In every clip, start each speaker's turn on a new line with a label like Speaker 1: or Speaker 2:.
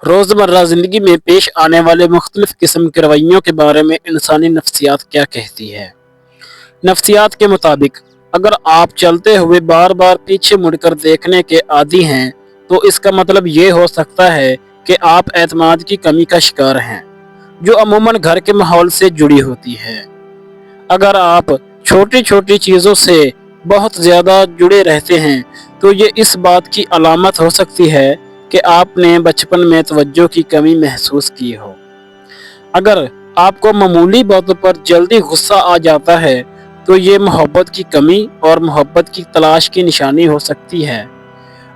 Speaker 1: रोज़मर्रा ज़िंदगी में पेश आने वाले मुख्तलिफ़ किस्म के रवैयों के बारे में इंसानी नफ्सियात क्या कहती है। नफ्सियात के मुताबिक अगर आप चलते हुए बार बार पीछे मुड़कर देखने के आदी हैं तो इसका मतलब ये हो सकता है कि आप एतमाद की कमी का शिकार हैं, जो अमूमन घर के माहौल से जुड़ी होती है। अगर आप छोटी छोटी चीज़ों से बहुत ज़्यादा जुड़े रहते हैं तो ये इस बात की अलामत हो सकती है कि आपने बचपन में तवज्जो की कमी महसूस की हो। अगर आपको मामूली बातों पर जल्दी गुस्सा आ जाता है तो ये मोहब्बत की कमी और मोहब्बत की तलाश की निशानी हो सकती है।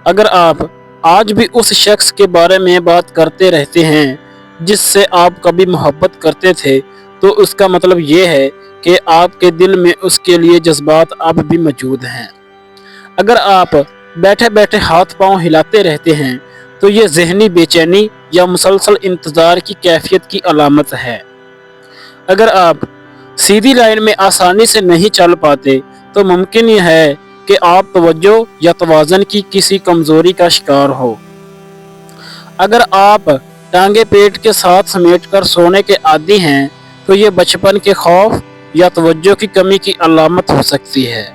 Speaker 1: अगर आप आज भी उस शख्स के बारे में बात करते रहते हैं जिससे आप कभी मोहब्बत करते थे तो उसका मतलब ये है कि आपके दिल में उसके लिए जज्बात अब भी मौजूद हैं। अगर आप बैठे बैठे हाथ पांव हिलाते रहते हैं तो ये ज़हनी बेचैनी या मुसलसल इंतज़ार की कैफियत की अलामत है। अगर आप सीधी लाइन में आसानी से नहीं चल पाते तो मुमकिन यह है कि आप तवज्जो या तवाज़ुन की किसी कमज़ोरी का शिकार हो। अगर आप टांगे पेट के साथ समेटकर सोने के आदी हैं तो ये बचपन के खौफ या तवज्जो की कमी की अलामत हो सकती है।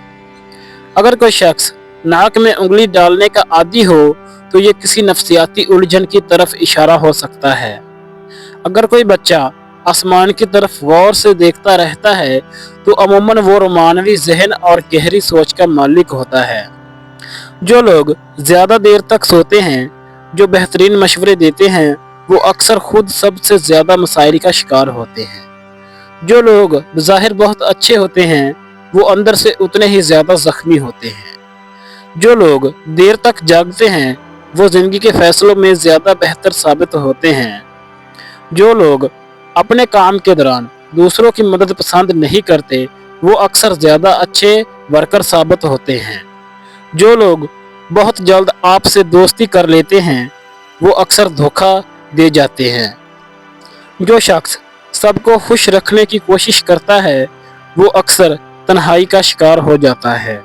Speaker 1: अगर कोई शख्स नाक में उंगली डालने का आदी हो तो ये किसी नफ्सियाती उलझन की तरफ इशारा हो सकता है। अगर कोई बच्चा आसमान की तरफ गौर से देखता रहता है तो अमूमन वो रोमानवी जहन और गहरी सोच का मालिक होता है। जो लोग ज़्यादा देर तक सोते हैं, जो बेहतरीन मशवरे देते हैं, वो अक्सर खुद सबसे ज़्यादा मसाइल का शिकार होते हैं। जो लोग ज़ाहिर बहुत अच्छे होते हैं वो अंदर से उतने ही ज़्यादा ज़ख्मी होते हैं। जो लोग देर तक जागते हैं वो ज़िंदगी के फैसलों में ज़्यादा बेहतर साबित होते हैं। जो लोग अपने काम के दौरान दूसरों की मदद पसंद नहीं करते वो अक्सर ज़्यादा अच्छे वर्कर साबित होते हैं। जो लोग बहुत जल्द आपसे दोस्ती कर लेते हैं वो अक्सर धोखा दे जाते हैं। जो शख्स सबको खुश रखने की कोशिश करता है वो अक्सर तन्हाई का शिकार हो जाता है।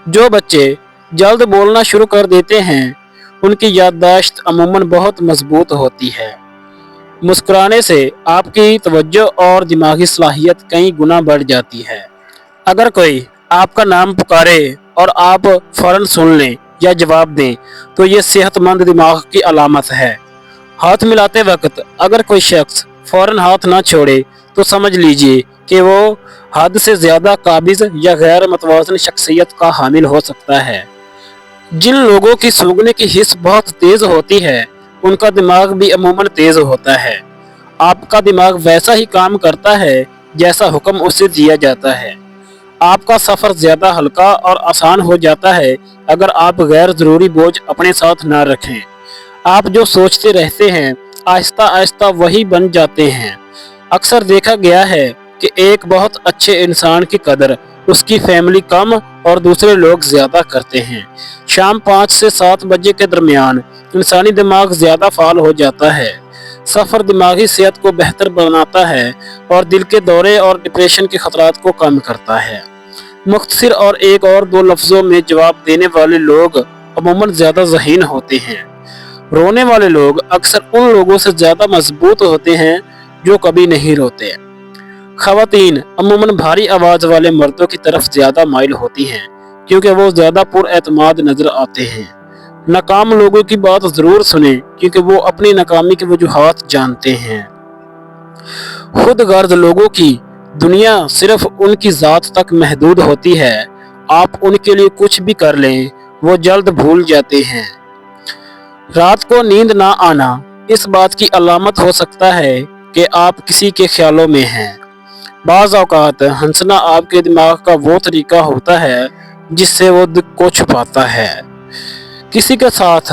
Speaker 1: जो बच्चे जल्द बोलना शुरू कर देते हैं उनकी याददाश्त अमूमन बहुत मजबूत होती है। मुस्कुराने से आपकी तवज्जो और दिमागी सलाहियत कई गुना बढ़ जाती है। अगर कोई आपका नाम पुकारे और आप फ़ौरन सुन लें या जवाब दें तो ये सेहतमंद दिमाग की अलामत है। हाथ मिलाते वक्त अगर कोई शख्स फ़ौरन हाथ ना छोड़े तो समझ लीजिए कि वो हद से ज़्यादा काबिज़ या गैर मतवाज़न शख्सियत का हामिल हो सकता है। जिन लोगों की सूंघने की हिस्स बहुत तेज़ होती है उनका दिमाग भी अमूमन तेज़ होता है। आपका दिमाग वैसा ही काम करता है जैसा हुक्म उसे दिया जाता है। आपका सफ़र ज़्यादा हल्का और आसान हो जाता है अगर आप गैर ज़रूरी बोझ अपने साथ ना रखें। आप जो सोचते रहते हैं आहिस्ता आहिस्ता वही बन जाते हैं। अक्सर देखा गया है कि एक बहुत अच्छे इंसान की कदर उसकी फैमिली कम और दूसरे लोग ज़्यादा करते हैं। शाम 5 से 7 बजे के दरमियान इंसानी दिमाग ज़्यादा फाल हो जाता है। सफ़र दिमागी सेहत को बेहतर बनाता है और दिल के दौरे और डिप्रेशन के खतरात को कम करता है। मुख्तसर और एक और दो लफ्ज़ों में जवाब देने वाले लोग अमूमन ज़्यादा ज़हीन होते हैं। रोने वाले लोग अक्सर उन लोगों से ज़्यादा मजबूत होते हैं जो कभी नहीं रोते। ख़वातीन अमूमन भारी आवाज़ वाले मर्दों की तरफ ज़्यादा माइल होती हैं क्योंकि वो ज़्यादा पुरएतमाद नज़र आते हैं। नाकाम लोगों की बात ज़रूर सुने क्योंकि वो अपनी नाकामी की वजूहात जानते हैं। खुद गर्ज लोगों की दुनिया सिर्फ उनकी ज़ात तक महदूद होती है। आप उनके लिए कुछ भी कर लें वो जल्द भूल जाते हैं। रात को नींद ना आना इस बात की अलामत हो सकता है कि आप किसी के ख्यालों में हैं। बाज़ औक़ात हंसना आपके दिमाग का वो तरीका होता है जिससे वो दुख को छुपाता है। किसी के साथ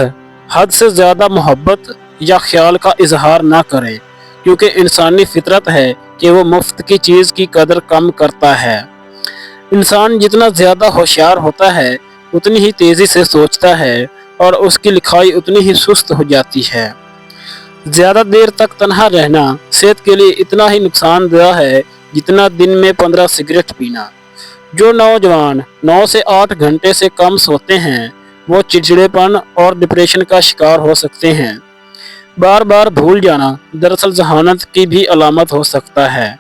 Speaker 1: हद से ज़्यादा मोहब्बत या ख्याल का इजहार ना करें क्योंकि इंसानी फितरत है कि वो मुफ्त की चीज़ की कदर कम करता है। इंसान जितना ज़्यादा होशियार होता है उतनी ही तेज़ी से सोचता है और उसकी लिखाई उतनी ही सुस्त हो जाती है। ज़्यादा देर तक तन्हा रहना सेहत के लिए इतना ही नुकसानदेह है जितना दिन में 15 सिगरेट पीना। जो नौजवान 9 से 8 घंटे से कम सोते हैं वो चिड़चिड़ेपन और डिप्रेशन का शिकार हो सकते हैं। बार बार भूल जाना दरअसल जहानत की भी अलामत हो सकता है।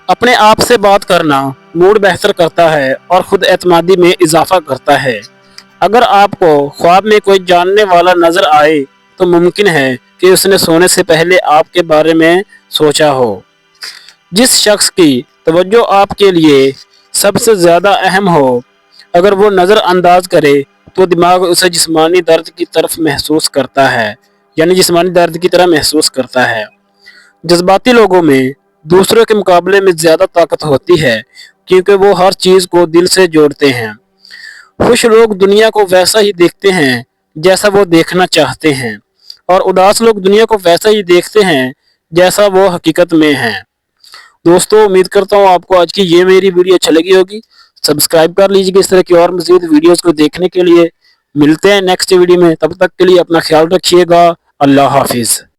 Speaker 1: अपने आप से बात करना मूड बेहतर करता है और खुद एतमादी में इजाफा करता है। अगर आपको ख्वाब में कोई जानने वाला नजर आए तो मुमकिन है कि उसने सोने से पहले आपके बारे में सोचा हो। जिस शख्स की तवज्जो आपके लिए सबसे ज़्यादा अहम हो, अगर वो नज़रअंदाज करे तो दिमाग उसे जिस्मानी दर्द की तरफ महसूस करता है, यानी जिस्मानी दर्द की तरह महसूस करता है। जज्बाती लोगों में दूसरों के मुकाबले में ज़्यादा ताकत होती है क्योंकि वो हर चीज़ को दिल से जोड़ते हैं। खुश लोग दुनिया को वैसा ही देखते हैं जैसा वो देखना चाहते हैं और उदास लोग दुनिया को वैसा ही देखते हैं जैसा वो हकीकत में है। दोस्तों, उम्मीद करता हूँ आपको आज की ये मेरी वीडियो अच्छी लगी होगी। सब्सक्राइब कर लीजिएगा इस तरह की और मज़ीद वीडियोस को देखने के लिए। मिलते हैं नेक्स्ट वीडियो में, तब तक के लिए अपना ख्याल रखिएगा। अल्लाह हाफिज़।